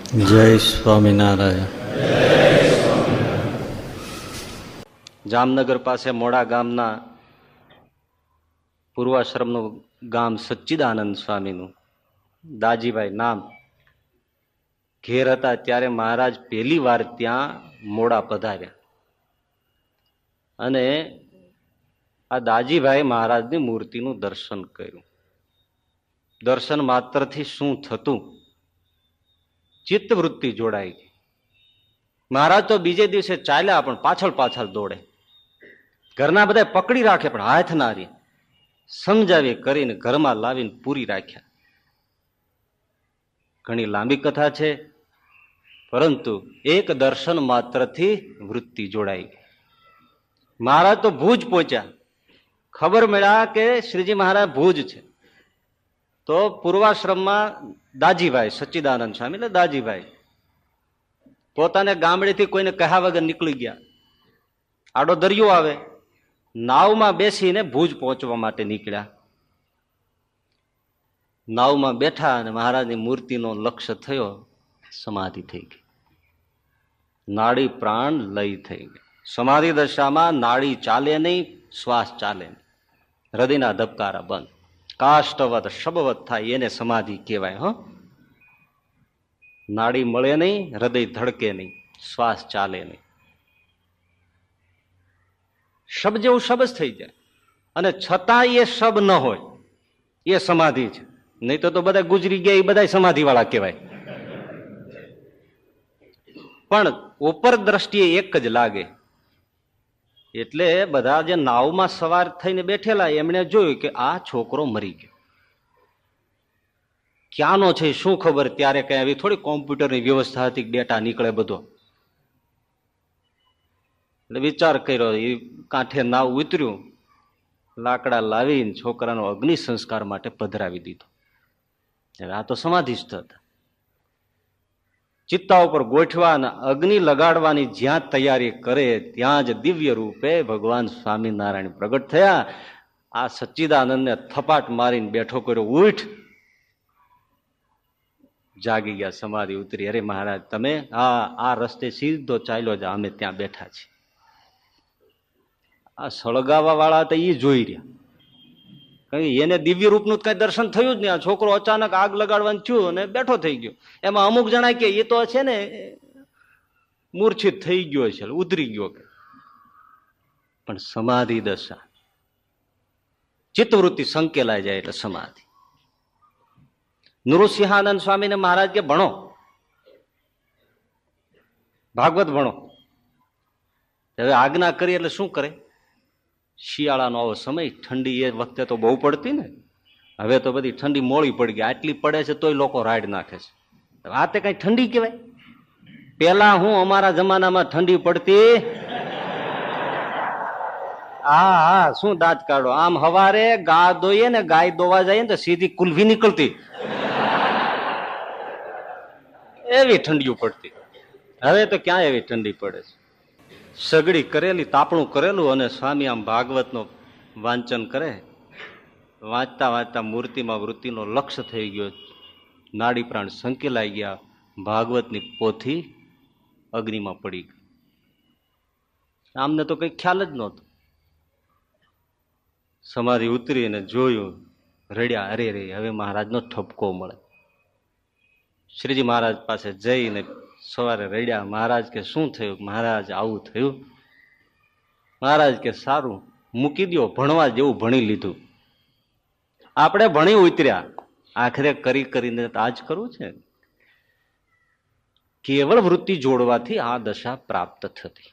જય સ્વામિનારાયણ. જામનગર પાસે મોડા ગામના પૂર્વાશ્રમનું ગામ સચ્ચિદાનંદ સ્વામીનું, દાજીભાઈ નામ, ઘેર હતા ત્યારે મહારાજ પહેલી વાર ત્યાં મોડા પધાર્યા અને આ દાજીભાઈ મહારાજની મૂર્તિનું દર્શન કર્યું. દર્શન માત્રથી શું થતું? ચિત્તવૃત્તિ જોડાઈ ગઈ. મહારાજ તો બીજે દિવસે ચાલ્યા પણ પાછળ પાછળ દોડે. ઘરના બધા પકડી રાખે પણ હાથ ના રે. સમજાવી કરીને ઘરમાં લાવીને પૂરી રાખ્યા. ઘણી લાંબી કથા છે, પરંતુ એક દર્શન માત્રથી વૃત્તિ જોડાઈ ગઈ. મહારાજ તો ભુજ પહોંચ્યા. ખબર મળ્યા કે શ્રીજી મહારાજ ભુજ છે. તો પૂર્વાશ્રમમાં દાજીભાઈ, સચ્ચિદાનંદ સ્વામી એટલે દાજીભાઈ, પોતાને ગામડેથી કોઈને કહ્યા વગર નીકળી ગયા. આડો દરિયો આવે, નાવમાં બેસીને ભુજ પહોંચવા માટે નીકળ્યા. નાવમાં બેઠા અને મહારાજની મૂર્તિનો લક્ષ્ય થયો, સમાધિ થઈ ગઈ. નાડી પ્રાણ લય થઈ ગઈ. સમાધિ દશામાં નાડી ચાલે નહીં, શ્વાસ ચાલે નહીં, હૃદયના ધબકારા બંધ, કાષ્ટવત શબવત થાય, એને સમાધિ કહેવાય. નાડી મળે નહીં, હૃદય ધડકે નહીં, શ્વાસ ચાલે નહીં, શબ જેવું શબ જ થઈ જાય. અને છતાં એ શબ ન હોય, એ સમાધિ છે. નહીં તો બધા ગુજરી ગયા, એ બધા સમાધિ વાળા કહેવાય. પણ ઉપર દ્રષ્ટિએ એક જ લાગે. એટલે બધા જે નાવમાં સવાર થઈને બેઠેલા એમણે જોયું કે આ છોકરો મરી ગયો. ક્યાંનો છે શું ખબર? ત્યારે કઈ આવી થોડી કોમ્પ્યુટરની વ્યવસ્થા હતી, ડેટા નીકળે બધો. એટલે વિચાર કર્યો, એ કાંઠે નાવ ઉતર્યું, લાકડા લાવીને છોકરાનો અગ્નિ સંસ્કાર માટે પધરાવી દીધો. આ તો સમાધિસ્થ હતા. ચિત્તા ઉપર ગોઠવા અને અગ્નિ લગાડવાની જ્યાં તૈયારી કરે ત્યાં જ દિવ્ય રૂપે ભગવાન સ્વામિનારાયણ પ્રગટ થયા. આ સચ્ચિદાનંદને થપાટ મારીને બેઠો કર્યો, ઉઠ. જાગી ગયા, સમાધિ ઉતરી. અરે મહારાજ, તમે આ રસ્તે સીધો ચાલ્યો જા, અમે ત્યાં બેઠા છીએ. આ સળગાવા વાળા હતા એ જોઈ રહ્યા. એને દિવ્ય રૂપનું કઈ દર્શન થયું જ નહીં. આ છોકરો અચાનક આગ લગાડવાનું થયું અને બેઠો થઈ ગયો. એમાં અમુક જણા કે એ તો છે ને મૂર્છિત થઈ ગયો છે, ઉતરી ગયો. પણ સમાધિ દશા, ચિત્તવૃત્તિ સંકેલાઈ જાય એટલે સમાધિ. નૃસિંહાનંદ સ્વામીને મહારાજ કે ભણો, ભાગવત ભણો. હવે આજ્ઞા કરી એટલે શું કરે? શિયાળાનો આવો સમય, ઠંડી એ વખતે તો બહુ પડતી ને. હવે તો બધી ઠંડી મોડી પડી ગઈ. આટલી પડે છે તોય લોકો રાઈડ નાખે છે. આ તે કઈ ઠંડી કહેવાય? પેલા હું અમારા જમાનામાં ઠંડી પડતી. હા, શું દાંત કાઢો. આમ હવારે ગા દોઈએ ને, ગાય દોવા જઈએ ને તો સીધી કુલ્ફી નીકળતી. એવી ઠંડીઓ પડતી. હવે તો ક્યાં એવી ઠંડી પડે છે? સગડી કરેલી, તાપણું કરેલું, અને સ્વામી આમ ભાગવતનો વાંચન કરે. વાંચતા વાંચતા મૂર્તિમાં વૃત્તિનો લક્ષ્ય થઈ ગયો. નાડી પ્રાણ સંકેલાઈ ગયા. ભાગવતની પોથી અગ્નિમાં પડી ગઈ. આમને તો કઈ ખ્યાલ જ નહોતો. સમાધિ ઉતરીને જોયું, રડ્યા. અરે રે, હવે મહારાજનો ઠપકો મળે. શ્રીજી મહારાજ પાસે જઈને સવારે રડ્યા. મહારાજ કે શું થયું? મહારાજ આવું થયું. મહારાજ કે સારું, મૂકી દો, ભણવા જેવું ભણી લીધું. આપણે ભણી ઉતર્યા, આખરે કરી કરીને આજ કરવું છે. કેવળ વૃત્તિ જોડવાથી આ દશા પ્રાપ્ત થતી.